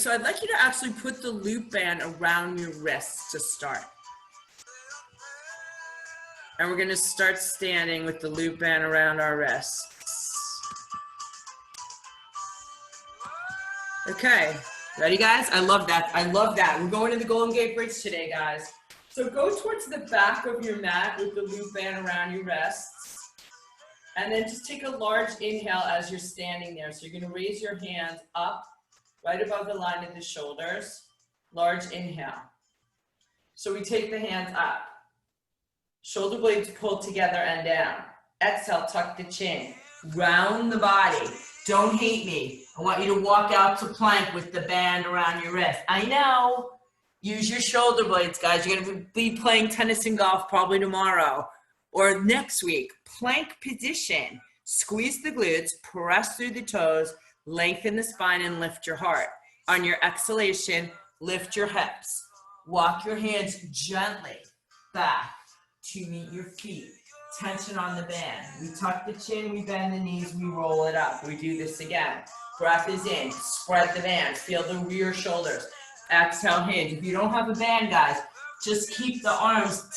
So I'd like you to actually put the loop band around your wrists to start. And we're going to start standing with the loop band around our wrists. Okay, ready guys? I love that. I love that. We're going to the Golden Gate Bridge today, guys. So go towards the back of your mat with the loop band around your wrists. And then just take a large inhale as you're standing there. So you're going to raise your hands up right above the line of the shoulders. Large inhale. So we take the hands up. Shoulder blades pulled together and down. Exhale, tuck the chin. Round the body. Don't hate me. I want you to walk out to plank with the band around your wrist. I know. Use your shoulder blades, guys. You're going to be playing tennis and golf probably tomorrow or next week. Plank position. Squeeze the glutes, press through the toes, lengthen the spine, and lift your heart. On your exhalation, lift your hips. Walk your hands gently back to meet your feet. Tension on the band. We tuck the chin, we bend the knees, we roll it up. We do this again. Breath is in, spread the band, feel the rear shoulders. Exhale, hinge. If you don't have a band, guys, just keep the arms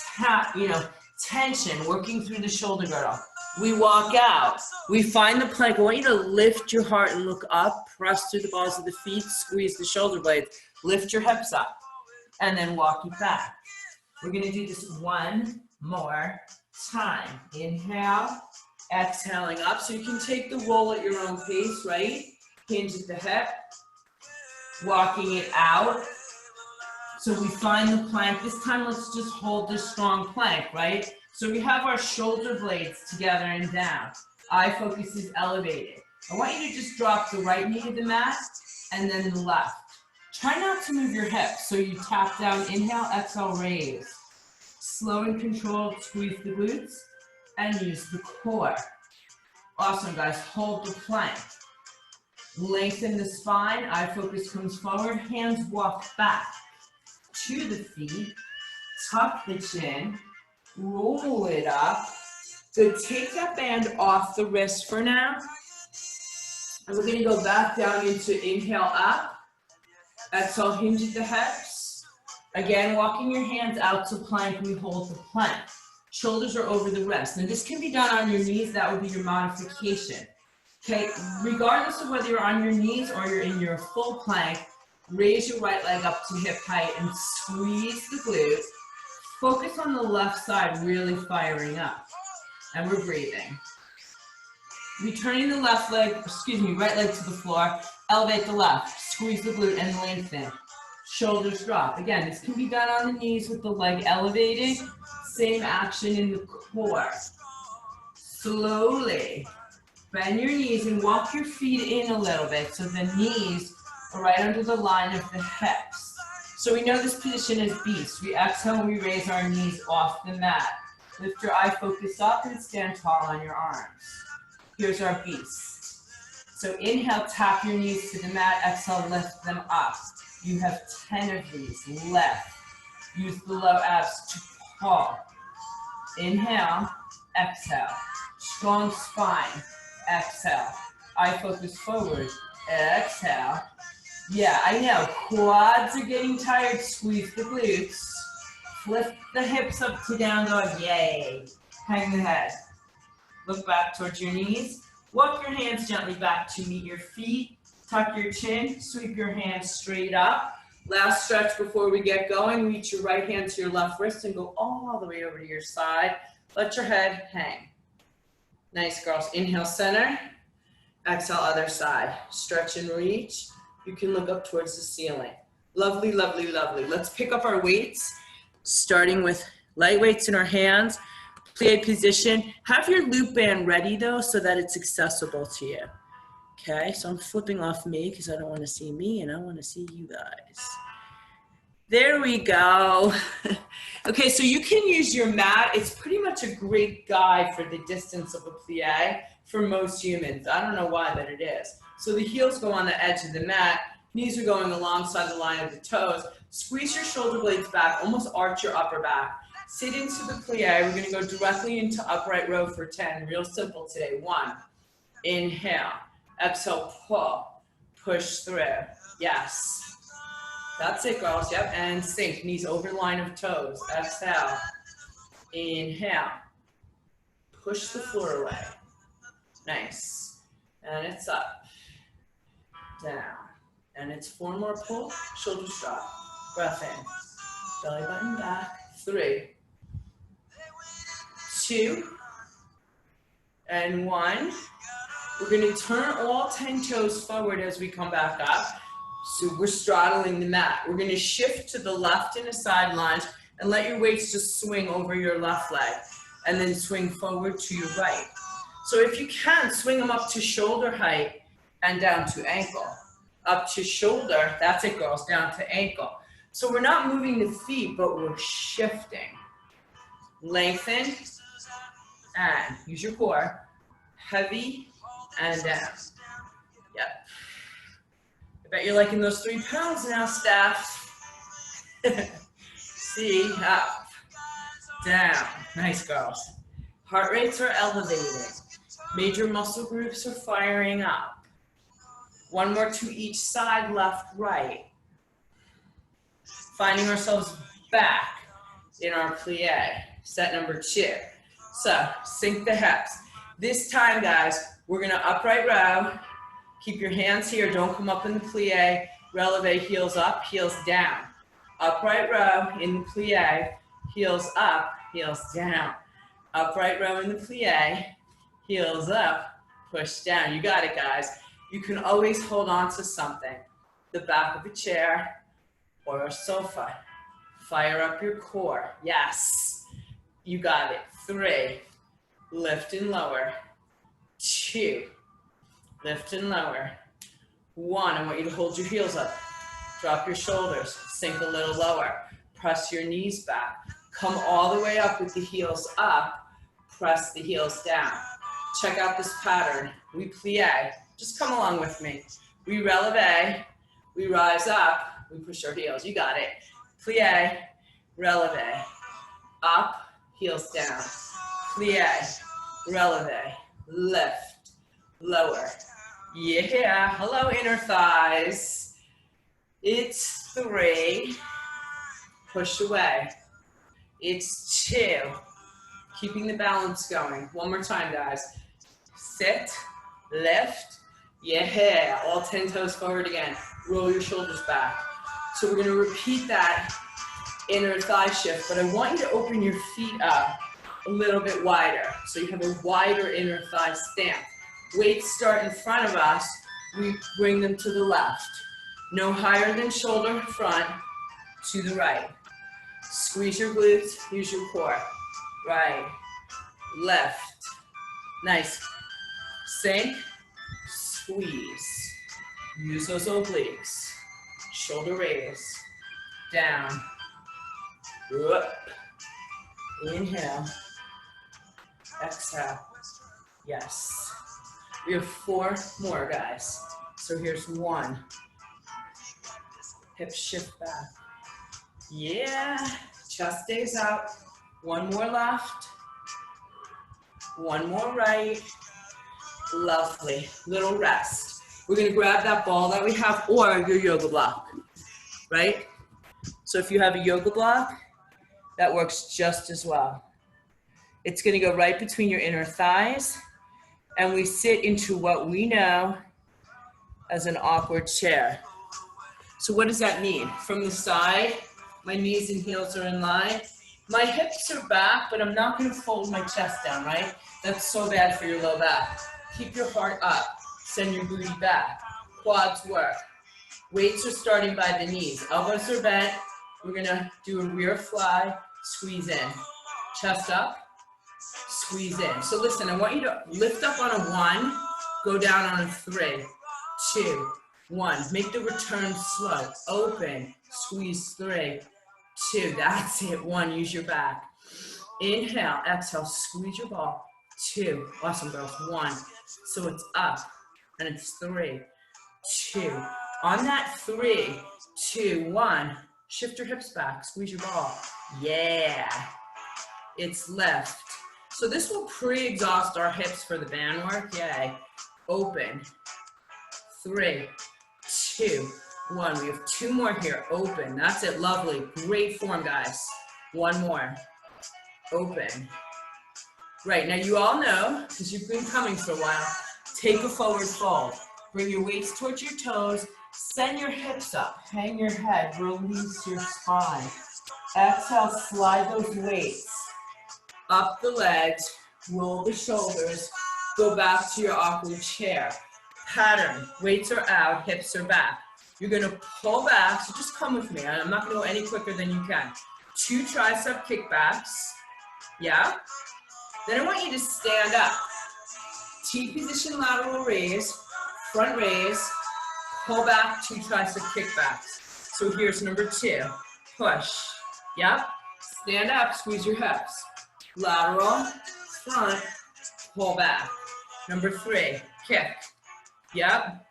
tension, working through the shoulder girdle. We walk out. We find the plank. I want you to lift your heart and look up, press through the balls of the feet, squeeze the shoulder blades, lift your hips up, and then walk it back. We're gonna do this one more time. Inhale, exhaling up. So you can take the roll at your own pace, right? Hinge at the hip, walking it out. So we find the plank. This time, let's just hold this strong plank, right? So we have our shoulder blades together and down. Eye focus is elevated. I want you to just drop the right knee to the mat and then the left. Try not to move your hips. So you tap down, inhale, exhale, raise. Slow and controlled, squeeze the glutes and use the core. Awesome, guys. Hold the plank. Lengthen the spine. Eye focus comes forward. Hands walk back to the feet. Tuck the chin. Roll it up. So take that band off the wrist for now. And we're going to go back down into inhale up. Exhale, hinge at the hips. Again, walking your hands out to plank. We hold the plank. Shoulders are over the wrist. Now this can be done on your knees. That would be your modification. Okay, regardless of whether you're on your knees or you're in your full plank, raise your right leg up to hip height and squeeze the glutes. Focus on the left side, really firing up. And we're breathing. Returning the right leg to the floor. Elevate the left, squeeze the glute and lengthen. Shoulders drop. Again, this can be done on the knees with the leg elevated. Same action in the core. Slowly bend your knees and walk your feet in a little bit so the knees are right under the line of the hips. So we know this position is beast. We exhale and we raise our knees off the mat. Lift your eye focus up and stand tall on your arms. Here's our beast. So inhale, tap your knees to the mat. Exhale, lift them up. You have 10 of these. Lift. Use the low abs to pull. Inhale, exhale. Strong spine. Exhale. Eye focus forward. Exhale. Yeah, I know. Quads are getting tired. Squeeze the glutes. Lift the hips up to down dog. Yay. Hang the head. Look back towards your knees. Walk your hands gently back to meet your feet. Tuck your chin. Sweep your hands straight up. Last stretch before we get going. Reach your right hand to your left wrist and go all the way over to your side. Let your head hang. Nice, girls. Inhale, center. Exhale, other side. Stretch and reach. You can look up towards the ceiling. Lovely, lovely, lovely. Let's pick up our weights, starting with light weights in our hands. Plie position. Have your loop band ready, though, so that it's accessible to you. Okay, so I'm flipping off me because I don't want to see me, and I want to see you guys. There we go. Okay, so you can use your mat. It's pretty much a great guide for the distance of a plie for most humans. I don't know why, but it is. So the heels go on the edge of the mat. Knees are going alongside the line of the toes. Squeeze your shoulder blades back, almost arch your upper back. Sit into the plie. We're going to go directly into upright row for 10. Real simple today. 1. Inhale. Exhale, pull. Push through. Yes. That's it, girls. Yep, and sink. Knees over line of toes. Exhale. Inhale. Push the floor away. Nice. And it's up. Down. And it's 4 more pull. Shoulders drop. Breath in. Belly button back. 3, 2, and 1. We're going to turn all 10 toes forward as we come back up. So we're straddling the mat. We're going to shift to the left in a side lunge and let your weights just swing over your left leg and then swing forward to your right. So if you can, swing them up to shoulder height and down to ankle. Up to shoulder, that's it, girls, down to ankle. So we're not moving the feet, but we're shifting. Lengthen and use your core. Heavy and down. Yep. I bet you're liking those 3 pounds now, Steph. See, up, down. Nice, girls. Heart rates are elevating. Major muscle groups are firing up. 1 more to each side, left, right. Finding ourselves back in our plie. Set number 2. So, sink the hips. This time, guys, we're gonna upright row. Keep your hands here, don't come up in the plie. Releve, heels up, heels down. Upright row in the plie, heels up, heels down. Upright row in the plie, heels up, push down. You got it, guys. You can always hold on to something. The back of a chair or a sofa. Fire up your core. Yes. You got it. 3, lift and lower. 2, lift and lower. 1, I want you to hold your heels up. Drop your shoulders, sink a little lower. Press your knees back. Come all the way up with the heels up. Press the heels down. Check out this pattern. We plie. Just come along with me. We releve, we rise up, we push our heels. You got it. Plie, releve, up, heels down. Plie, releve, lift, lower. Yeah, hello inner thighs. It's 3, push away. It's 2, keeping the balance going. 1 more time, guys. Sit, lift, yeah, all 10 toes forward again. Roll your shoulders back. So we're gonna repeat that inner thigh shift, but I want you to open your feet up a little bit wider. So you have a wider inner thigh stance. Weights start in front of us, we bring them to the left. No higher than shoulder front, to the right. Squeeze your glutes, use your core. Right, left, nice. Sink, squeeze. Use those obliques. Shoulder raise, down, up. Inhale, exhale, yes. We have 4 more, guys. So here's 1. Hips shift back. Yeah, chest stays out. 1 more left. 1 more right. Lovely. Little rest. We're gonna grab that ball that we have or your yoga block, right? So if you have a yoga block, that works just as well. It's gonna go right between your inner thighs, and we sit into what we know as an awkward chair. So what does that mean? From the side, my knees and heels are in line. My hips are back, but I'm not gonna fold my chest down, right? That's so bad for your low back. Keep your heart up, send your booty back. Quads work. Weights are starting by the knees. Elbows are bent. We're gonna do a rear fly, squeeze in. Chest up, squeeze in. So listen, I want you to lift up on a 1, go down on a 3, 2, 1. Make the return slow. Open, squeeze 3, 2. That's it. 1, use your back. Inhale, exhale, squeeze your ball. 2, awesome girls. 1. So it's up, and it's 3, 2. On that 3, 2, 1, shift your hips back, squeeze your ball. Yeah, it's left. So this will pre-exhaust our hips for the band work. Yay. Open. 3, 2. 1. We have 2 more here. Open. That's it. Lovely. Great form, guys. 1 more. Open. Right. Now, you all know, because you've been coming for a while, take a forward fold. Bring your weights towards your toes. Send your hips up. Hang your head. Release your spine. Exhale. Slide those weights up the legs. Roll the shoulders. Go back to your awkward chair. Pattern. Weights are out. Hips are back. You're going to pull back. So just come with me. I'm not going to go any quicker than you can. 2 tricep kickbacks. Yeah? Then I want you to stand up. T-position lateral raise. Front raise. Pull back, 2 tricep kickbacks. So here's number 2. Push. Yep. Stand up. Squeeze your hips. Lateral. Front. Pull back. Number 3. Kick. Yep.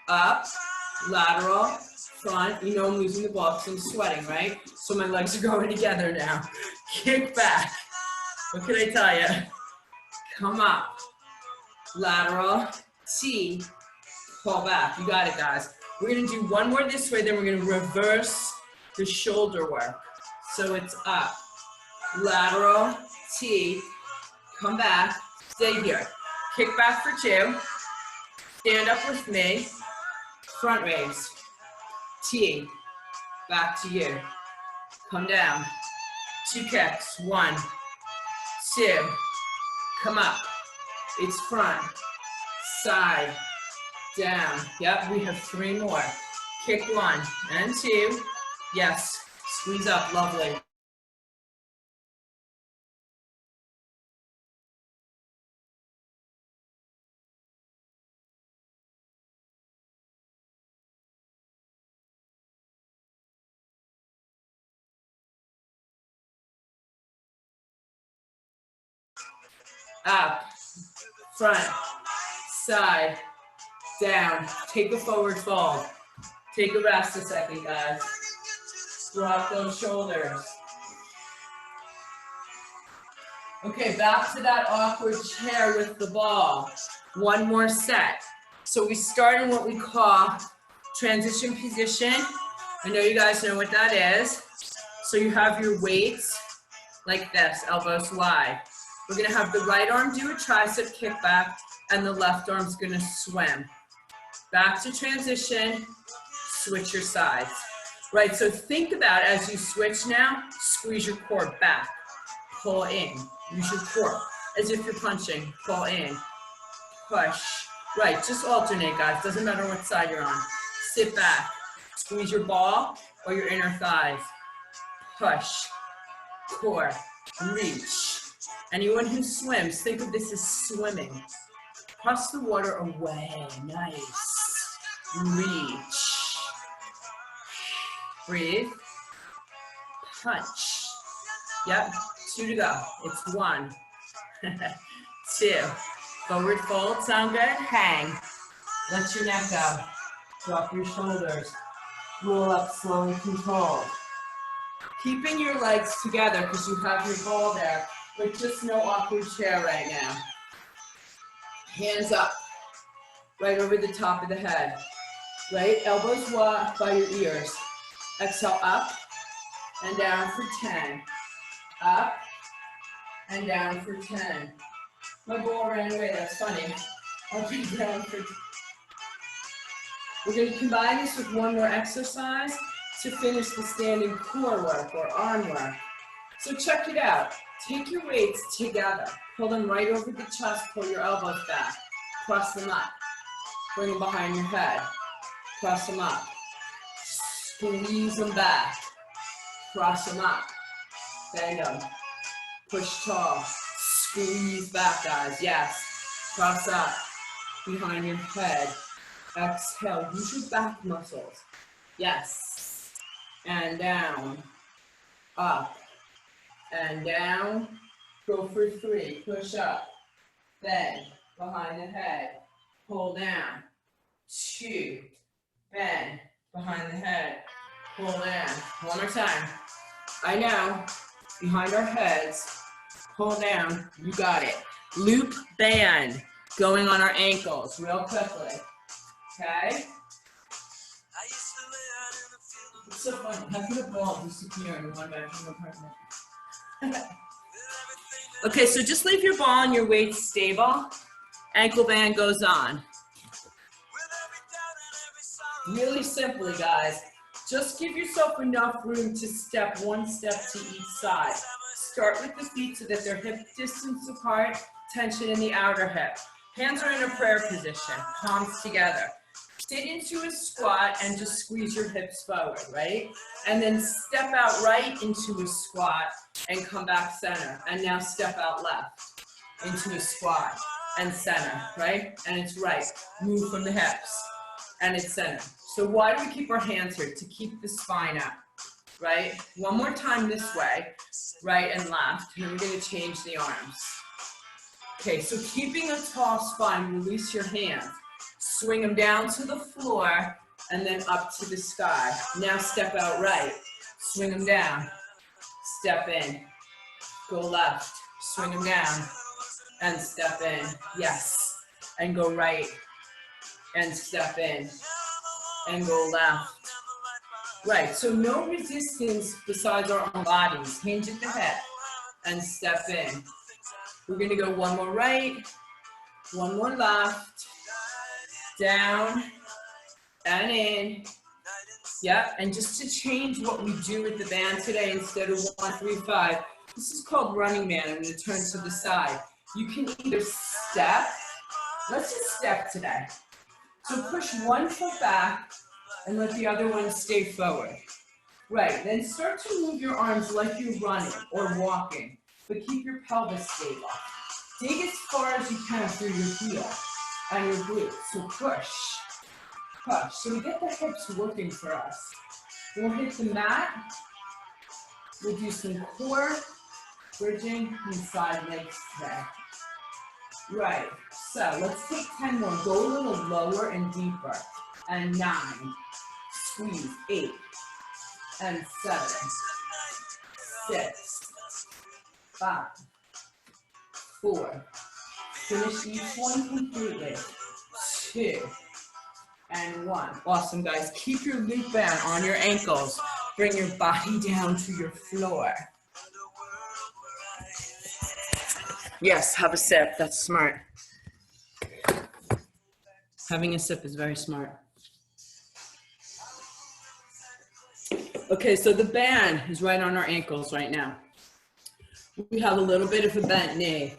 Up. Lateral, front. You know I'm losing the ball because I'm sweating, right? So my legs are going together now. Kick back. What can I tell you? Come up. Lateral, T, pull back. You got it, guys. We're going to do 1 more this way, then we're going to reverse the shoulder work. So it's up. Lateral, T, come back. Stay here. Kick back for 2. Stand up with me. Front raise, T, back to you, come down, 2 kicks, 1, 2, come up, it's front, side, down, yep, we have 3 more, kick 1 and 2, yes, squeeze up, lovely. Up, front, side, down. Take a forward fold. Take a rest a second, guys. Drop those shoulders. Okay, back to that awkward chair with the ball. 1 more set. So we start in what we call transition position. I know you guys know what that is. So you have your weights like this, elbows wide. We're gonna have the right arm do a tricep kickback and the left arm's gonna swim. Back to transition, switch your sides. Right, so think about as you switch now, squeeze your core back, pull in, use your core as if you're punching, pull in, push. Right, just alternate, guys, doesn't matter what side you're on. Sit back, squeeze your ball or your inner thighs, push, core, reach. Anyone who swims, think of this as swimming. Cross the water away, nice. Reach. Breathe. Punch. Yep, 2 to go. It's 1. 2. Forward fold, sound good? Hang. Let your neck go. Drop your shoulders. Roll up slow and controlled. Keeping your legs together because you have your ball there. But just no awkward chair right now. Hands up, right over the top of the head. Right, elbows walk by your ears. Exhale up and down for 10. Up and down for 10. My ball ran away, that's funny. Up and down for 10. We're going to combine this with 1 more exercise to finish the standing core work or arm work. So check it out. Take your weights together. Pull them right over the chest. Pull your elbows back. Press them up. Bring them behind your head. Press them up. Squeeze them back. Press them up. Bang them. Push tall. Squeeze back, guys. Yes. Press up. Behind your head. Exhale. Use your back muscles. Yes. And down. Up. And down, go for 3, push up, bend, behind the head, pull down, 2, bend, behind the head, pull down. 1 more time. I know, behind our heads, pull down, you got it. Loop band, going on our ankles real quickly, okay? It's so funny. How could a ball disappear in a one-bedroom apartment? Okay, so just leave your ball and your weight stable. Ankle band goes on. Really simply, guys, just give yourself enough room to step one step to each side. Start with the feet so that they're hip distance apart, tension in the outer hip. Hands are in a prayer position, palms together. Sit into a squat and just squeeze your hips forward, right? And then step out right into a squat and come back center. And now step out left into a squat and center, right? And it's right. Move from the hips and it's center. So why do we keep our hands here? To keep the spine up, right? One more time this way, right and left. And then we're going to change the arms. Okay, so keeping a tall spine, release your hands. Swing them down to the floor and then up to the sky. Now step out right. Swing them down. Step in. Go left. Swing them down and step in. Yes. And go right and step in and go left. Right, so no resistance besides our own bodies. Hinge at the hip and step in. We're going to go one more right, one more left, down and in. Yep, and just to change what we do with the band today, instead of 1, 3, 5, this is called running man. I'm going to turn to the side. You can either step, let's just step today. So push one foot back and let the other one stay forward. Right, then start to move your arms like you're running or walking, but keep your pelvis stable. Dig as far as you can through your heel and your glutes. So push, push. So we get the hips working for us. We'll hit the mat. We'll do some core, bridging, and side legs today. Right, so let's take 10 more. Go a little lower and deeper. And 9, squeeze, 8, and 7, 6, 5, 4. Finish each one completely. 2, and 1. Awesome, guys. Keep your loop band on your ankles. Bring your body down to your floor. Yes, have a sip. That's smart. Having a sip is very smart. Okay, so the band is right on our ankles right now. We have a little bit of a bent knee.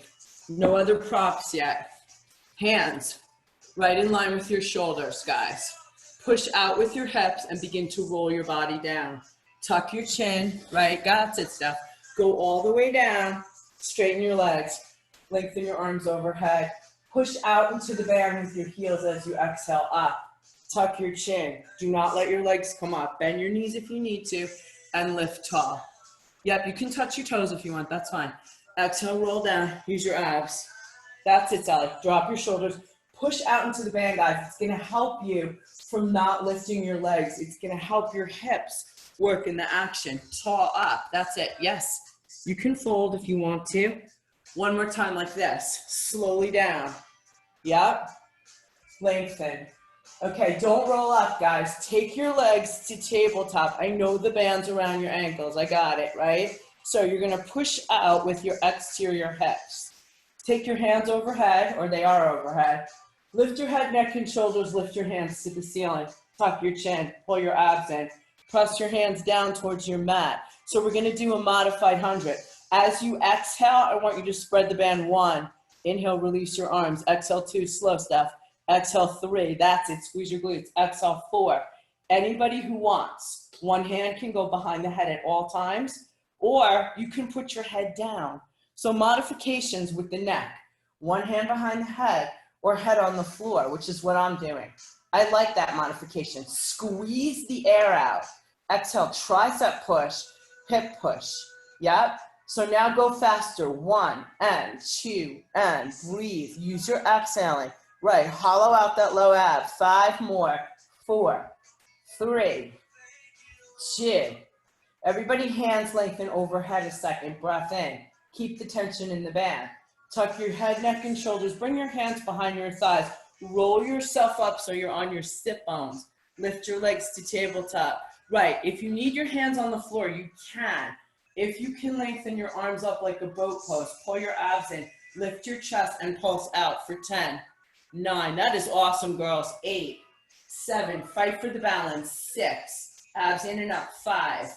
No other props yet. Hands right in line with your shoulders, guys. Push out with your hips and begin to roll your body down. Tuck your chin, right? Got it, Steph. Go all the way down. Straighten your legs. Lengthen your arms overhead. Push out into the band with your heels as you exhale up. Tuck your chin. Do not let your legs come up. Bend your knees if you need to, and lift tall. Yep, you can touch your toes if you want. That's fine. Exhale, roll down. Use your abs. That's it, Sally. Drop your shoulders. Push out into the band, guys. It's going to help you from not lifting your legs. It's going to help your hips work in the action. Tall up. That's it. Yes, you can fold if you want to. One more time like this. Slowly down. Yep. Lengthen. Okay, don't roll up, guys. Take your legs to tabletop. I know the band's around your ankles. I got it, right? So you're going to push out with your exterior hips. Take your hands overhead, or they are overhead. Lift your head, neck, and shoulders. Lift your hands to the ceiling. Tuck your chin. Pull your abs in. Press your hands down towards your mat. So we're going to do a modified 100. As you exhale, I want you to spread the band. 1. Inhale, release your arms. Exhale, 2. Slow, Steph. Exhale, 3. That's it. Squeeze your glutes. Exhale, 4. Anybody who wants, one hand can go behind the head at all times, or you can put your head down. So modifications with the neck. One hand behind the head or head on the floor, which is what I'm doing. I like that modification. Squeeze the air out. Exhale, tricep push, hip push. Yep. So now go faster. 1 and 2 and breathe. Use your exhaling. Right, hollow out that low ab. 5 more. 4, 3, 2. Everybody hands lengthen overhead a second. Breath in. Keep the tension in the band. Tuck your head, neck, and shoulders. Bring your hands behind your thighs. Roll yourself up so you're on your sit bones. Lift your legs to tabletop. Right, if you need your hands on the floor, you can. If you can lengthen your arms up like a boat post, pull your abs in, lift your chest and pulse out for 10, 9, that is awesome, girls, 8, 7, fight for the balance, 6, abs in and up, 5,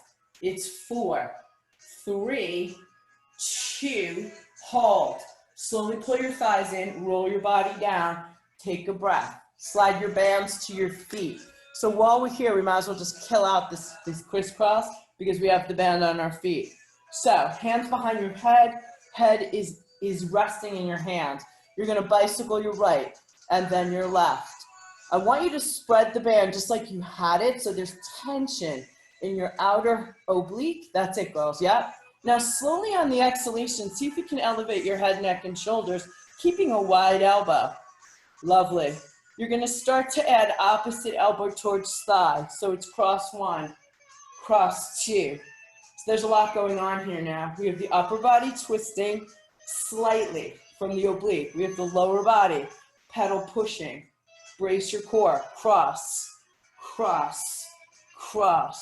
it's 4, 3, 2, hold. Slowly pull your thighs in, roll your body down, take a breath. Slide your bands to your feet. So while we're here, we might as well just kill out this crisscross because we have the band on our feet. So hands behind your head, head is resting in your hands. You're gonna bicycle your right and then your left. I want you to spread the band just like you had it, so there's tension in your outer oblique. That's it, girls, yep. Now slowly on the exhalation, see if you can elevate your head, neck, and shoulders, keeping a wide elbow. Lovely. You're gonna start to add opposite elbow towards thigh. So it's cross 1, cross 2. So there's a lot going on here now. We have the upper body twisting slightly from the oblique. We have the lower body, pedal pushing. Brace your core, cross, cross, cross.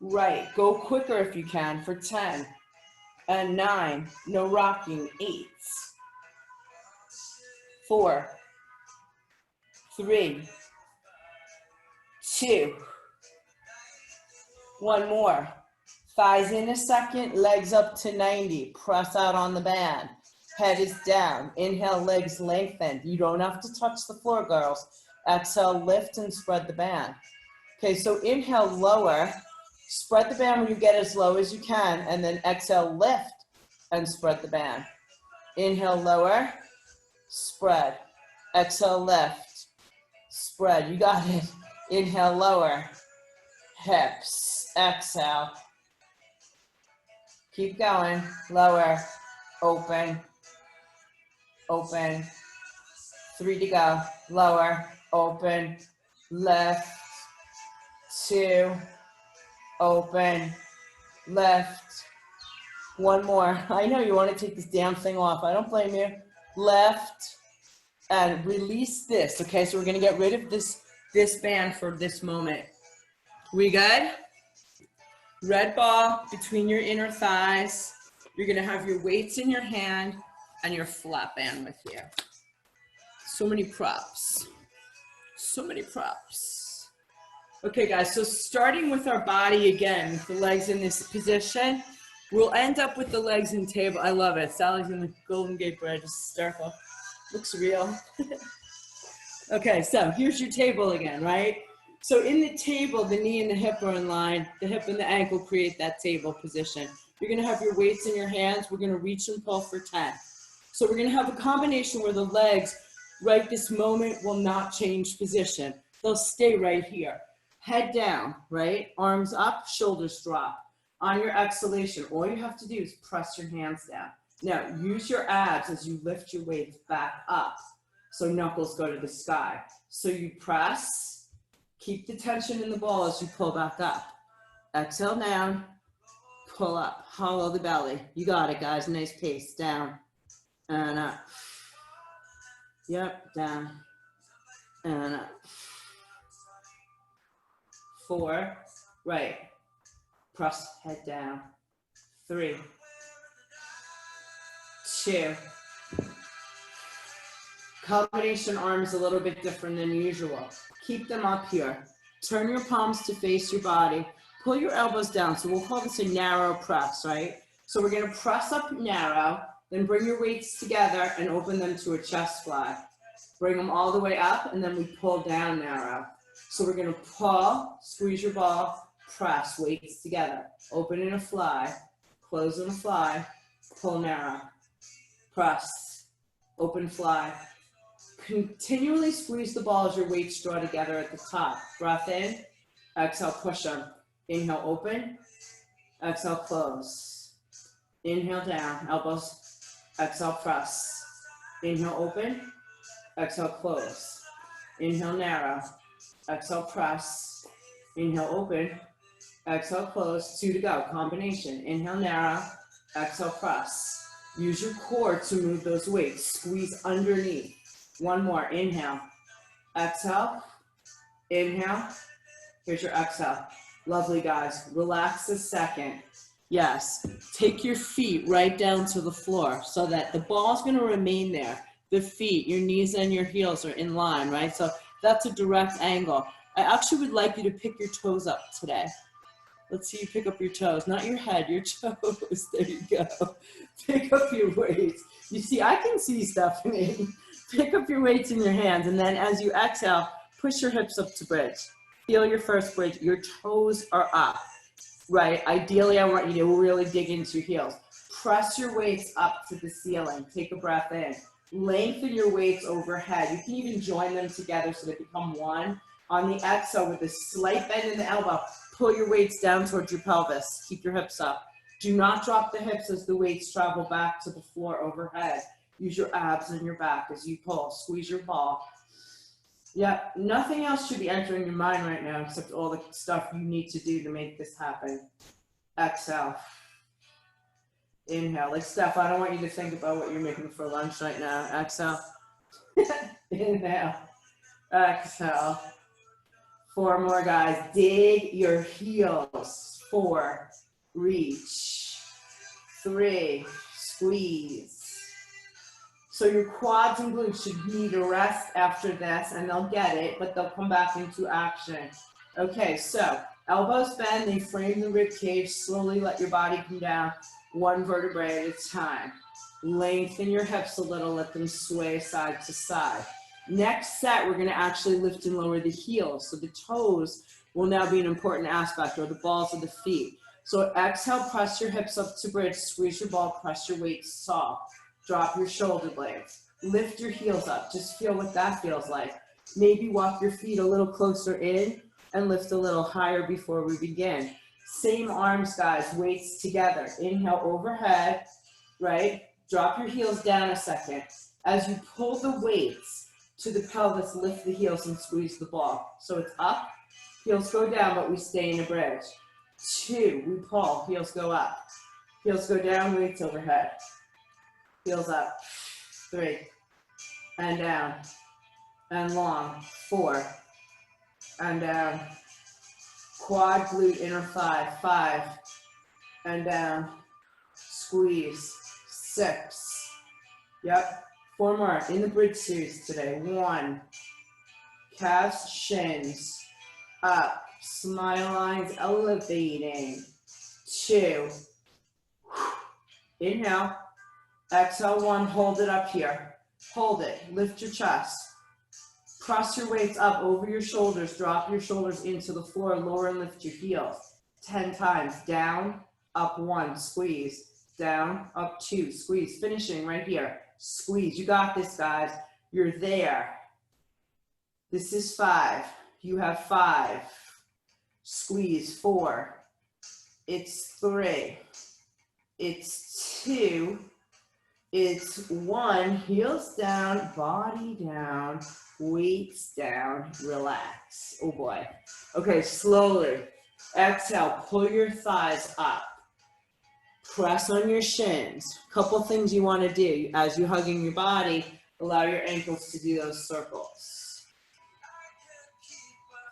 Right, go quicker if you can for 10 and 9, no rocking, 8, 4, 3, 2, 1 more. Thighs in a second, legs up to 90. Press out on the band. Head is down. Inhale, legs lengthened. You don't have to touch the floor, girls. Exhale, lift and spread the band. Okay, so inhale, lower. Spread the band when you get as low as you can, and then exhale, lift and spread the band. Inhale, lower, spread. Exhale, lift. Spread, you got it. Inhale, lower, hips, exhale. Keep going, lower, open, open. 3 to go, lower, open, lift, 2, open, lift. 1 more. I know you want to take this damn thing off. I don't blame you. Lift. And release this, okay? So we're gonna get rid of this band for this moment. We good? Red ball between your inner thighs. You're gonna have your weights in your hand and your flat band with you. So many props. So many props. Okay, guys, so starting with our body again, with the legs in this position, we'll end up with the legs in table. I love it. Sally's in the Golden Gate Bridge, hysterical. Looks real. Okay, so here's your table again, right? So in the table, the knee and the hip are in line. The hip and the ankle create that table position. You're gonna have your weights in your hands. We're gonna reach and pull for 10. So we're gonna have a combination where the legs, right this moment, will not change position. They'll stay right here. Head down, right? Arms up, shoulders drop. On your exhalation, all you have to do is press your hands down. Now, use your abs as you lift your weights back up. So knuckles go to the sky. So you press, keep the tension in the ball as you pull back up. Exhale down, pull up, hollow the belly. You got it, guys, nice pace, down and up. Yep, down and up. 4, right, press head down. 3, 2. Combination arms a little bit different than usual. Keep them up here. Turn your palms to face your body. Pull your elbows down. So we'll call this a narrow press, right? So we're gonna press up narrow, then bring your weights together and open them to a chest fly. Bring them all the way up and then we pull down narrow. So we're gonna pull, squeeze your ball, press, weights together. Open in a fly, close in a fly, pull narrow. Press, open fly. Continually squeeze the ball as your weights draw together at the top. Breath in, exhale, push them. Inhale, open, exhale, close. Inhale, down, elbows, exhale, press. Inhale, open, exhale, close. Inhale, narrow, exhale, press. Inhale, open, exhale, close. 2 to go, combination. Inhale, narrow, exhale, press. Use your core to move those weights. Squeeze underneath. 1 more. Inhale. Exhale. Inhale. Here's your exhale. Lovely, guys. Relax a second. Yes, take your feet right down to the floor so that the ball's going to remain there. The feet, your knees and your heels are in line, right? So that's a direct angle. I actually would like you to pick your toes up today. Let's see you pick up your toes, not your head, your toes. There you go. Pick up your weights. You see, I can see, Stephanie. Pick up your weights in your hands, and then as you exhale, push your hips up to bridge. Feel your first bridge. Your toes are up, right? Ideally, I want you to really dig into your heels. Press your weights up to the ceiling. Take a breath in. Lengthen your weights overhead. You can even join them together so they become one. On the exhale, with a slight bend in the elbow, pull your weights down towards your pelvis. Keep your hips up. Do not drop the hips as the weights travel back to the floor overhead. Use your abs and your back as you pull. Squeeze your ball. Yep, nothing else should be entering your mind right now except all the stuff you need to do to make this happen. Exhale. Inhale. Like, Steph, I don't want you to think about what you're making for lunch right now. Exhale. Inhale. Exhale. 4 more, guys. Dig your heels. 4. Reach. 3. Squeeze. So your quads and glutes should need a rest after this, and they'll get it, but they'll come back into action. Okay, so elbows bend, they frame the rib cage. Slowly let your body come down, 1 vertebrae at a time. Lengthen your hips a little, let them sway side to side. Next set, we're gonna actually lift and lower the heels. So the toes will now be an important aspect, or the balls of the feet. So exhale, press your hips up to bridge, squeeze your ball, press your weight soft. Drop your shoulder blades. Lift your heels up. Just feel what that feels like. Maybe walk your feet a little closer in and lift a little higher before we begin. Same arms, guys, weights together. Inhale overhead, right? Drop your heels down a second. As you pull the weights to the pelvis, lift the heels and squeeze the ball. So it's up, heels go down, but we stay in a bridge. 2, we pull, heels go up. Heels go down, weights overhead. Heels up. 3, and down, and long. 4, and down. Quad, glute, inner thigh. 5, and down. Squeeze. 6. Yep. 4 more in the bridge series today. 1, calves, shins, up, smile lines elevating. 2, inhale. Exhale, 1, hold it up here. Hold it, lift your chest. Press your weights up over your shoulders, drop your shoulders into the floor, lower and lift your heels. 10 times, down, up 1, squeeze, down, up 2, squeeze, finishing right here. Squeeze, you got this, guys. You're there. This is 5, you have 5. Squeeze, 4, it's 3, it's 2, it's 1, heels down, body down, weights down, relax. Oh boy. Okay, slowly. Exhale, pull your thighs up. Press on your shins. Couple things you want to do as you're hugging your body, allow your ankles to do those circles.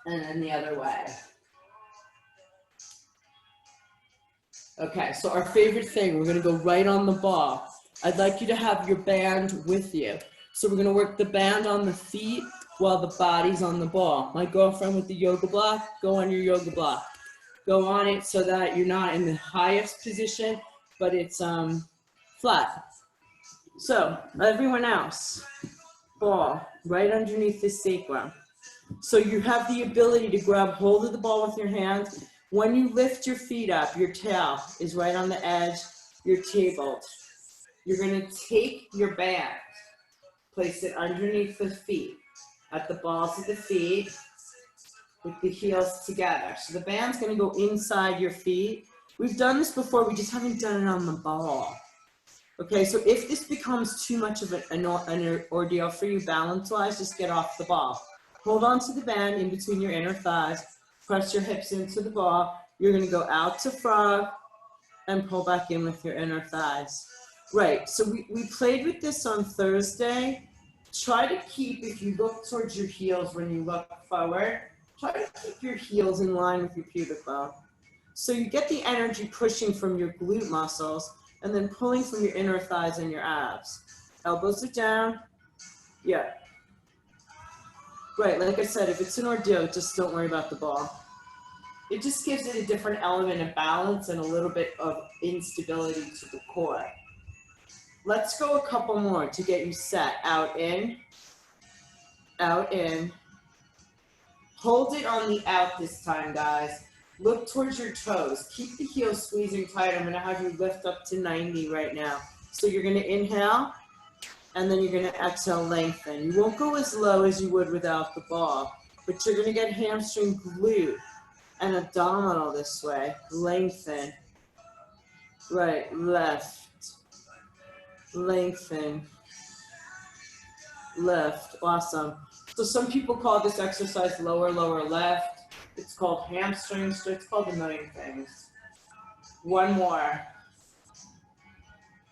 And then the other way. Okay, so our favorite thing, we're going to go right on the ball. I'd like you to have your band with you. So we're going to work the band on the feet while the body's on the ball. My girlfriend with the yoga block, go on your yoga block. Go on it so that you're not in the highest position, but it's flat. So everyone else, ball right underneath the sacrum. So you have the ability to grab hold of the ball with your hands. When you lift your feet up, your tail is right on the edge, you're tabled. You're gonna take your band, place it underneath the feet, at the balls of the feet, with the heels together. So the band's gonna go inside your feet. We've done this before, we just haven't done it on the ball. Okay, so if this becomes too much of an ordeal for you balance-wise, just get off the ball. Hold on to the band in between your inner thighs, press your hips into the ball. You're gonna go out to frog and pull back in with your inner thighs. Right, so we played with this on Thursday. Try to keep, if you look towards your heels when you look forward, Try to keep your heels in line with your pubic bone. So you get the energy pushing from your glute muscles and then pulling from your inner thighs and your abs. Elbows are down. Yeah. Right, like I said, if it's an ordeal, just don't worry about the ball. It just gives it a different element of balance and a little bit of instability to the core. Let's go a couple more to get you set. Out, in. Out, in. Hold it on the out this time, guys. Look towards your toes. Keep the heels squeezing tight. I'm going to have you lift up to 90 right now. So you're going to inhale, and then you're going to exhale, lengthen. You won't go as low as you would without the ball, but you're going to get hamstring, glute, and abdominal this way. Lengthen. Right, left. Lengthen. Left. Awesome. So some people call this exercise lower, lower, left. It's called hamstring stretch. It's called a million things. One more.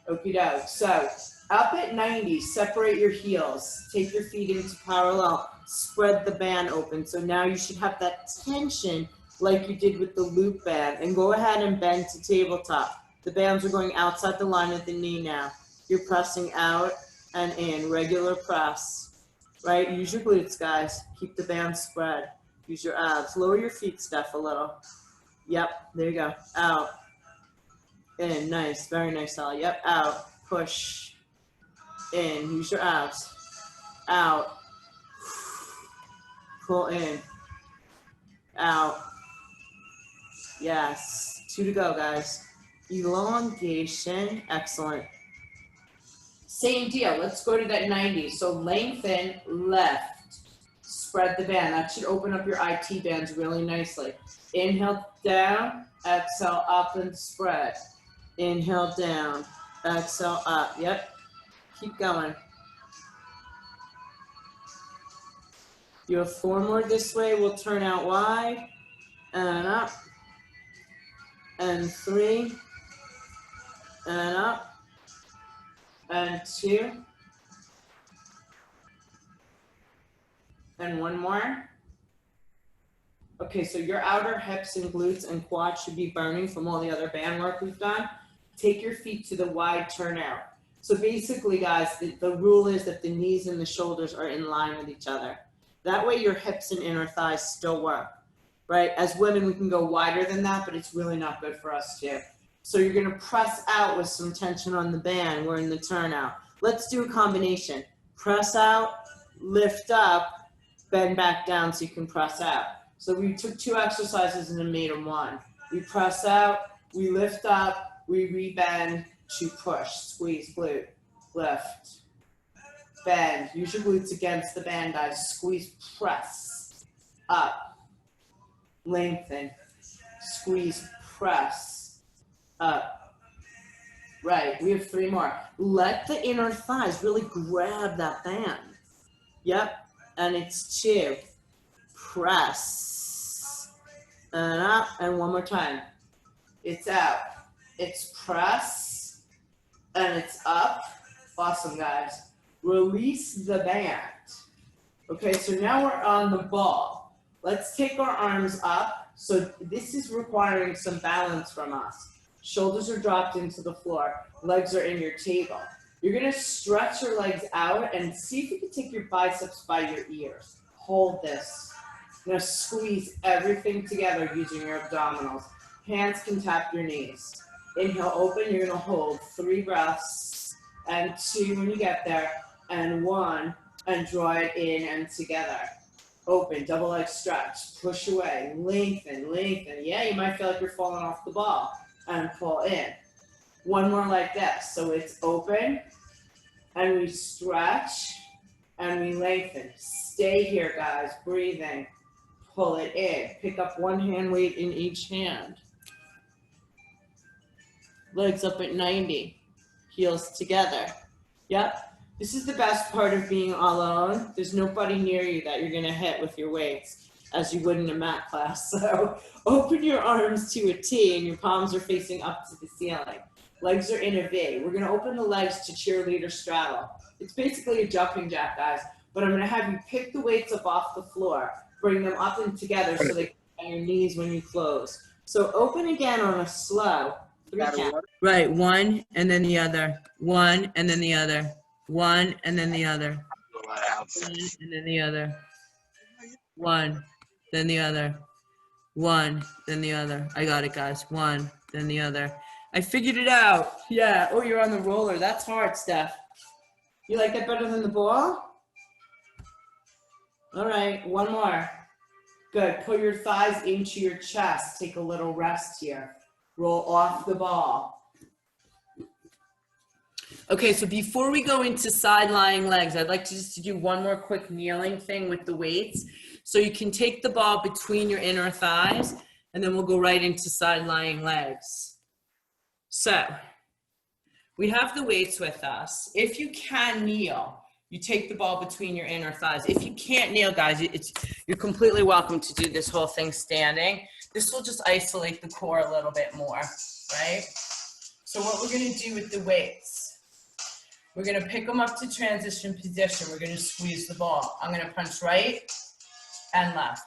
Okie doke. So up at 90, separate your heels. Take your feet into parallel. Spread the band open. So now you should have that tension like you did with the loop band. And go ahead and bend to tabletop. The bands are going outside the line of the knee now. You're pressing out and in. Regular press. Right? Use your glutes, guys. Keep the band spread. Use your abs. Lower your feet, Steph, a little. Yep. There you go. Out. In. Nice. Very nice, Sally. Yep. Out. Push. In. Use your abs. Out. Pull in. Out. Yes. 2 to go, guys. Elongation. Excellent. Same deal. Let's go to that 90. So lengthen, left. Spread the band. That should open up your IT bands really nicely. Inhale down, exhale up and spread. Inhale down, exhale up. Yep. Keep going. You have 4 more this way. We'll turn out wide and up. And 3 and up. And 2, and 1 more. Okay, so your outer hips and glutes and quads should be burning from all the other band work we've done. Take your feet to the wide turnout. So basically, guys, the rule is that the knees and the shoulders are in line with each other. That way your hips and inner thighs still work, right? As women, we can go wider than that, but it's really not good for us too. So you're going to press out with some tension on the band. We're in the turnout. Let's do a combination. Press out, lift up, bend back down so you can press out. So we took 2 exercises and then made them 1. We press out, we lift up, we rebend to push. Squeeze, glute, lift, bend. Use your glutes against the band, guys. Squeeze, press, up, lengthen, squeeze, press. Up. Right, we have 3 more. Let the inner thighs really grab that band. Yep, and it's 2. Press. And up, and 1 more time. It's out. It's press, and it's up. Awesome, guys. Release the band. Okay, so now we're on the ball. Let's take our arms up. So this is requiring some balance from us. Shoulders are dropped into the floor. Legs are in your table. You're going to stretch your legs out and see if you can take your biceps by your ears. Hold this. Now squeeze everything together using your abdominals. Hands can tap your knees. Inhale, open. You're going to hold 3 breaths and 2 when you get there and 1 and draw it in and together. Open, double leg stretch. Push away. Lengthen, lengthen. Yeah, you might feel like you're falling off the ball. And pull in. 1 more like this. So it's open, and we stretch, and we lengthen. Stay here, guys. Breathing. Pull it in. Pick up 1 hand weight in each hand. Legs up at 90. Heels together. Yep. This is the best part of being alone. There's nobody near you that you're going to hit with your weights, as you would in a mat class. So open your arms to a T and your palms are facing up to the ceiling. Legs are in a V. We're going to open the legs to cheerleader straddle. It's basically a jumping jack, guys, but I'm going to have you pick the weights up off the floor. bring them up and together so they on your knees when you close. So open again on a slow 3 count. Right, one and then the other, one and then the other, one and then the other, one and then the other, one, then the other, one, then the other. I got it, guys. One, then the other. I figured it out. Yeah. Oh, you're on the roller. That's hard, Steph. You like that better than the ball? All right, one more. Good. Put your thighs into your chest. Take a little rest here. Roll off the ball. Okay, so before we go into side lying legs, I'd like to just do one more quick kneeling thing with the weights. So you can take the ball between your inner thighs, and then we'll go right into side lying legs. So we have the weights with us. If you can kneel, you take the ball between your inner thighs. If you can't kneel, guys, you're completely welcome to do this whole thing standing. This will just isolate the core a little bit more, right? So what we're gonna do with the weights, we're gonna pick them up to transition position. We're gonna squeeze the ball. I'm gonna punch right and left.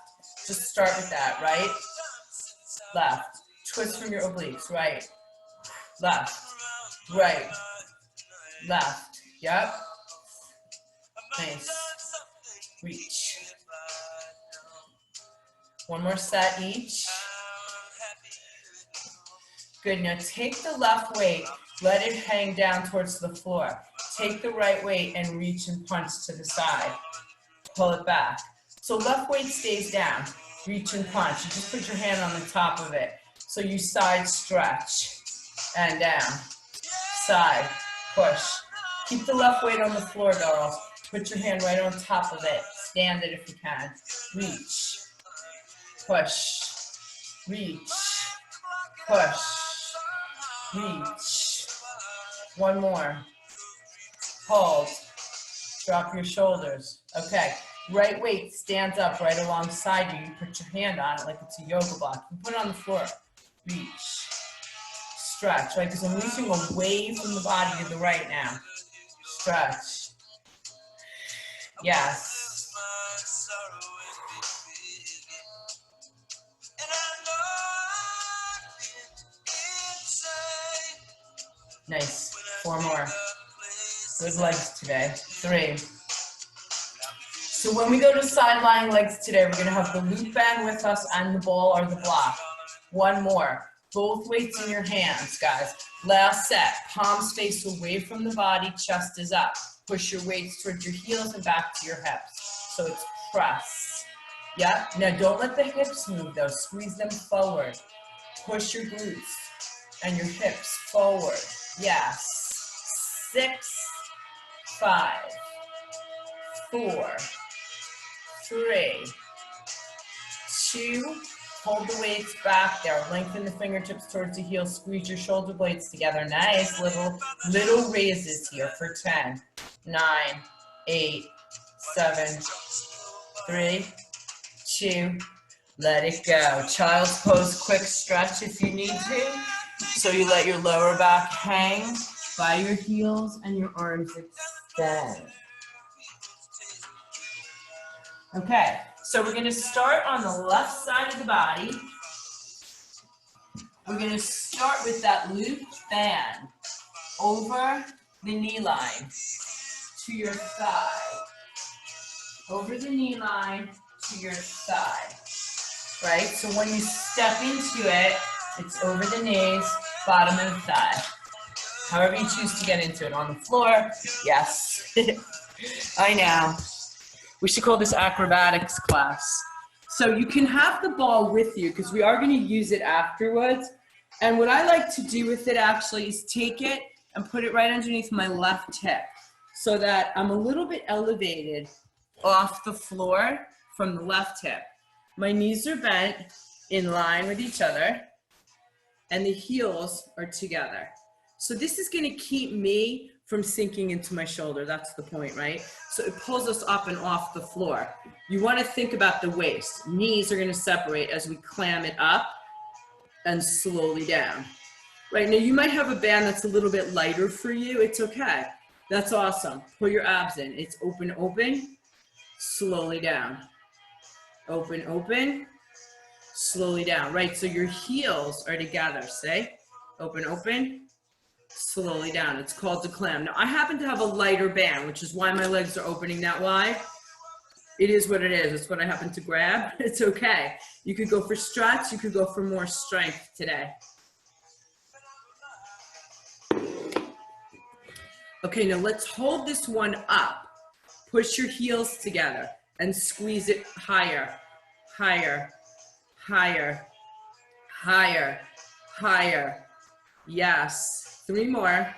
Just start with that, right, left. Twist from your obliques, right, left, right, left, yep. Nice. Reach. One more set each. Good. Now take the left weight, let it hang down towards the floor. Take the right weight and reach and punch to the side. Pull it back. So left weight stays down. Reach and punch. You just put your hand on the top of it. So you side stretch and down. Side. Push. Keep the left weight on the floor, girls. Put your hand right on top of it. Stand it if you can. Reach. Push. Reach. Push. Reach. One more. Hold. Drop your shoulders. Okay. Right weight stands up right alongside you. You put your hand on it like it's a yoga block. You put it on the floor. Reach. Stretch, right? Because I'm reaching away from the body to the right now. Stretch. Yes. Nice. 4 more. Good legs today. 3. So when we go to side lying legs today, we're going to have the loop band with us and the ball or the block. 1 more. Both weights in your hands, guys. Last set. Palms face away from the body, chest is up. Push your weights towards your heels and back to your hips. So it's press. Yep. Now don't let the hips move though. Squeeze them forward. Push your glutes and your hips forward. Yes. 6, 5, 4, 3, 2. Hold the weights back there. Lengthen the fingertips towards the heel. Squeeze your shoulder blades together. Nice little raises here for 10, 9, 8, 7, 3, 2. Let it go. Child's pose, quick stretch if you need to. So you let your lower back hang by your heels and your arms extend. Okay. So we're going to start on the left side of the body. We're going to start with that loop band over the knee line to your thigh. Over the knee line to your thigh. Right? So when you step into it, it's over the knees, bottom of the thigh. However you choose to get into it. On the floor, yes. I know. We should call this acrobatics class. So you can have the ball with you because we are going to use it afterwards. And what I like to do with it actually is take it and put it right underneath my left hip so that I'm a little bit elevated off the floor from the left hip. My knees are bent in line with each other and the heels are together. So this is going to keep me from sinking into my shoulder. That's the point, right? So it pulls us up and off the floor. You want to think about the waist. Knees are going to separate as we clam it up and slowly down. Right now, you might have a band that's a little bit lighter for you. It's okay. That's awesome. Pull your abs in. It's open, open, slowly down. Open, open, slowly down, right? So your heels are together, say, open, open, slowly down. It's called to clam. Now, I happen to have a lighter band, which is why my legs are opening that wide. It is what it is. It's what I happen to grab. It's okay. You could go for stretch. You could go for more strength today. Okay, now let's hold this one up. Push your heels together and squeeze it higher, higher, higher, higher, higher. Yes. 3 more,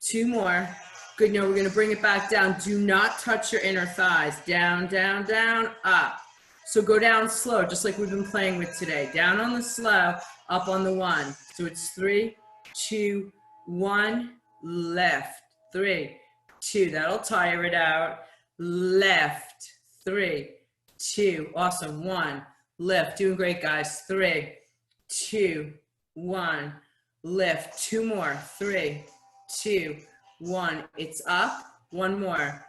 2 more. Good, now we're gonna bring it back down. Do not touch your inner thighs. Down, down, down, up. So go down slow, just like we've been playing with today. Down on the slow, up on the 1. So it's 3, 2, 1, lift. 3, 2, that'll tire it out. Lift. 3, 2, awesome. 1, lift. Doing great, guys. 3, 2, 1, lift. 2 more. 3, 2, 1. It's up. 1 more.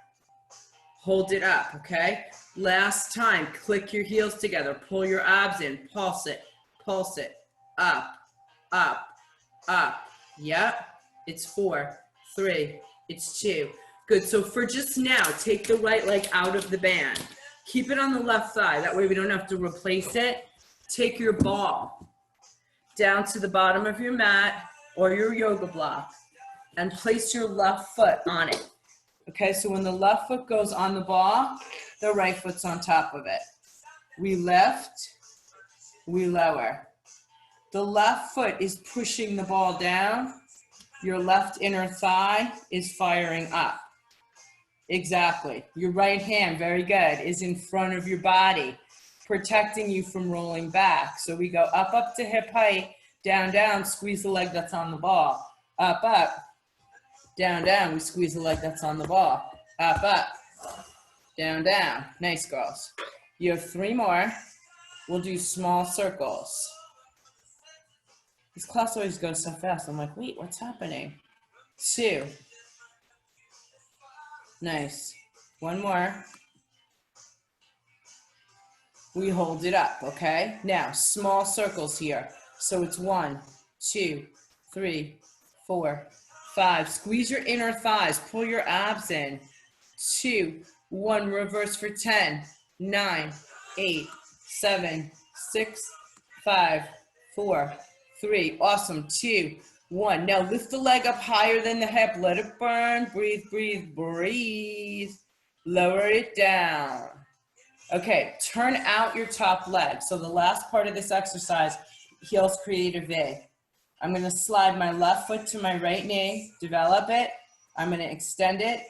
Hold it up, okay? Last time, click your heels together. Pull your abs in. Pulse it. Pulse it. Up, up, up. Yep. It's 4, 3, it's 2. Good, so for just now, take the right leg out of the band. Keep it on the left thigh. That way we don't have to replace it. Take your ball down to the bottom of your mat or your yoga block and place your left foot on it. Okay, so when the left foot goes on the ball, the right foot's on top of it. We lift, we lower. The left foot is pushing the ball down. Your left inner thigh is firing up. Exactly. Your right hand, very good, is in front of your body, protecting you from rolling back. So we go up, up to hip height, down, down, squeeze the leg that's on the ball. Up, up, down, down, we squeeze the leg that's on the ball. Up, up, down, down. Nice, girls. You have 3 more. We'll do small circles. This class always goes so fast. I'm like, wait, what's happening? 2. Nice. 1 more. We hold it up, okay? Now, small circles here. So it's 1, 2, 3, 4, 5. Squeeze your inner thighs. Pull your abs in. 2, 1. Reverse for 10, 9, 8, 7, 6, 5, 4, 3. Awesome. 2, 1. Now lift the leg up higher than the hip. Let it burn. Breathe, breathe, breathe. Lower it down. Okay, turn out your top leg. So the last part of this exercise, heels create a V. I'm going to slide my left foot to my right knee, develop it. I'm going to extend it,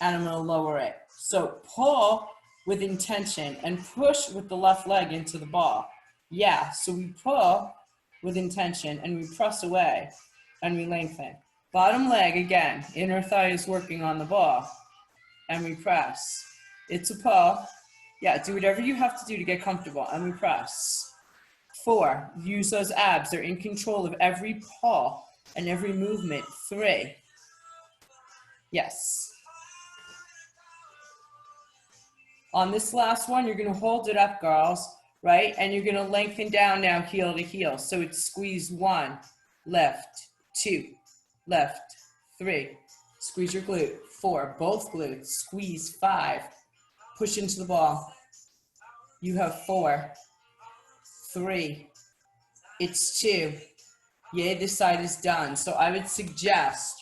and I'm going to lower it. So pull with intention and push with the left leg into the ball. Yeah, so we pull with intention and we press away and we lengthen. Bottom leg again, inner thigh is working on the ball and we press. It's a pull. Yeah, do whatever you have to do to get comfortable and we press. 4, use those abs. They're in control of every pull and every movement. 3. Yes. On this last one, you're going to hold it up, girls, right? And you're going to lengthen down now, heel to heel. So it's squeeze 1, lift, 2, lift, 3. Squeeze your glute. 4, both glutes. Squeeze. 5, push into the ball. You have 4, 3, it's 2. Yay, this side is done. So I would suggest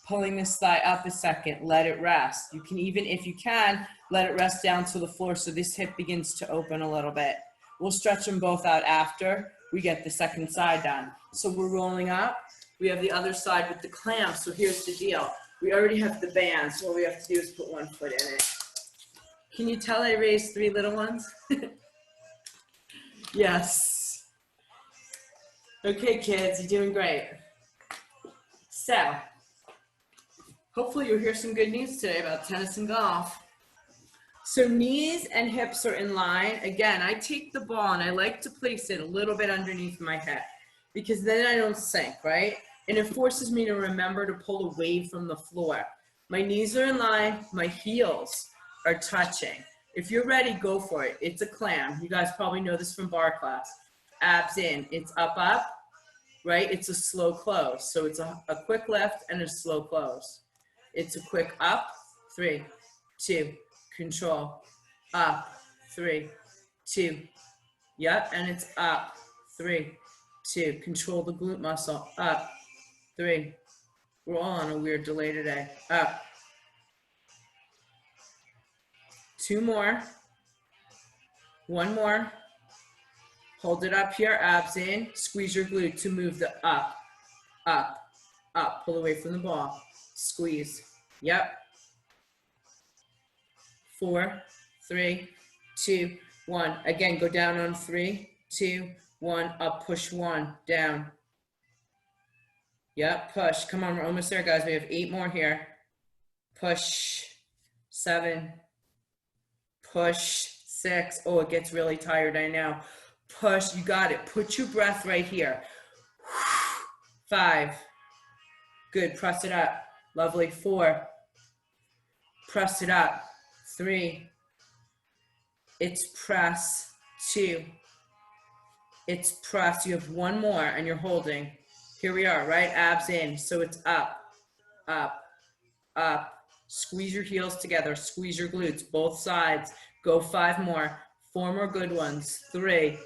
pulling this thigh up a second, let it rest. You can even, if you can, let it rest down to the floor so this hip begins to open a little bit. We'll stretch them both out after we get the second side done. So we're rolling up. We have the other side with the clamps. So here's the deal. We already have the band, so all we have to do is put 1 foot in it. Can you tell I raised 3 little ones? Yes. Okay, kids, you're doing great. So, hopefully you'll hear some good news today about tennis and golf. So knees and hips are in line. Again, I take the ball and I like to place it a little bit underneath my head because then I don't sink, right? And it forces me to remember to pull away from the floor. My knees are in line, my heels are touching. If you're ready, go for it. It's a clam. You guys probably know this from bar class. Abs in. It's up, up, right? It's a slow close. So it's a quick lift and a slow close. It's a quick up, 3, 2, control, up, 3, 2, yep, and it's up, 3, 2, control the glute muscle, up, 3, we're all on a weird delay today, up, 2 more, 1 more, hold it up here, abs in, squeeze your glute to move the up, up, up, pull away from the ball, squeeze, yep, 4, 3, 2, 1. Again, go down on 3, 2, 1, up, push 1, down. Yep, push. Come on, we're almost there, guys. We have 8 more here. Push, 7, push, 6. Oh, it gets really tired, I know. Push, you got it. Put your breath right here. 5, good, press it up. Lovely, 4, press it up. 3, it's press, 2, it's press. You have 1 more and you're holding. Here we are, right? Abs in. So it's up, up, up. Squeeze your heels together. Squeeze your glutes, both sides. Go 5 more. 4 more good ones. 3,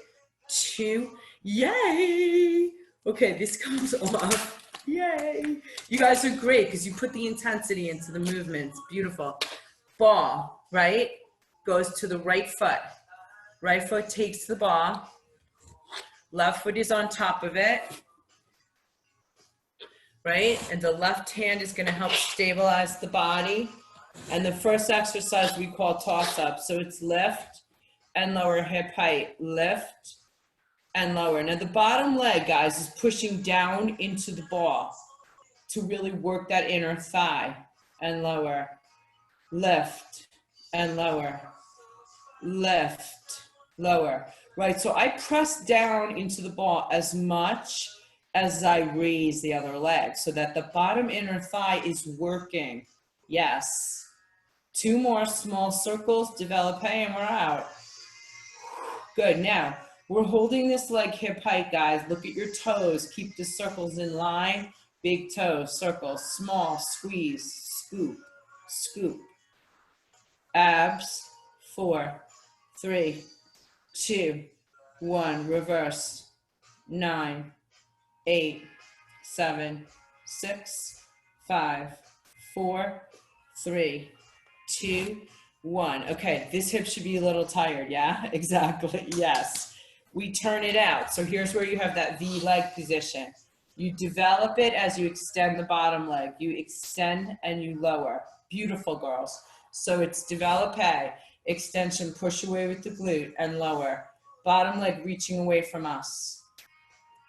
2, yay! Okay, this comes off. Yay! You guys are great because you put the intensity into the movements. Beautiful. Ball, right? Goes to the right foot. Right foot takes the ball. Left foot is on top of it. Right? And the left hand is going to help stabilize the body. And the first exercise we call toss-up. So it's lift and lower hip height. Lift and lower. Now the bottom leg, guys, is pushing down into the ball to really work that inner thigh. And lower. Lift and lower. Lift, lower. Right, so I press down into the ball as much as I raise the other leg so that the bottom inner thigh is working. Yes. 2 more small circles, develop, and we're out. Good, now we're holding this leg hip height, guys. Look at your toes, keep the circles in line. Big toes, circle, small, squeeze, scoop, scoop. Abs, 4, 3, 2, 1, reverse, 9, 8, 7, 6, 5, 4, 3, 2, 1. Okay, this hip should be a little tired, yeah? Exactly, yes. We turn it out. So here's where you have that V leg position. You develop it as you extend the bottom leg. You extend and you lower. Beautiful, girls. So it's develop A, extension, push away with the glute and lower. Bottom leg reaching away from us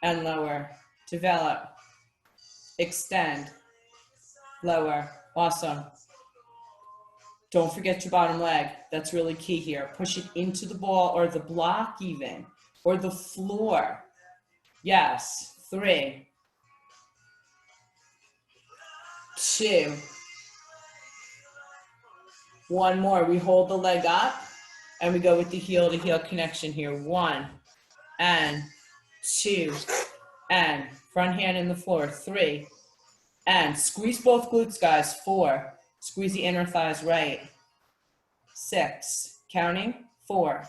and lower. Develop, extend, lower. Awesome. Don't forget your bottom leg. That's really key here. Push it into the ball or the block even, or the floor. Yes. 3, 2, 1 more. We hold the leg up and we go with the heel to heel connection here. 1 and 2 and front hand in the floor. 3 and squeeze both glutes, guys. 4, squeeze the inner thighs right. 6, counting. 4,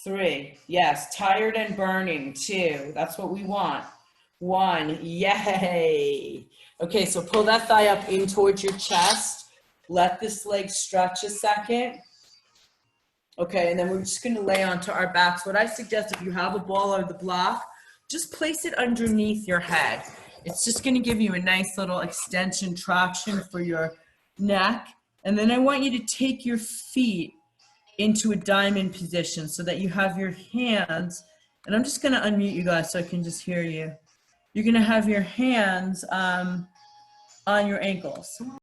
3, yes, tired and burning. 2, that's what we want. 1, yay. Okay, so pull that thigh up in towards your chest. Let this leg stretch a second. Okay, and then we're just gonna lay onto our backs. What I suggest, if you have a ball or the block, just place it underneath your head. It's just gonna give you a nice little extension traction for your neck. And then I want you to take your feet into a diamond position so that you have your hands, and I'm just gonna unmute you guys so I can just hear you. You're gonna have your hands on your ankles.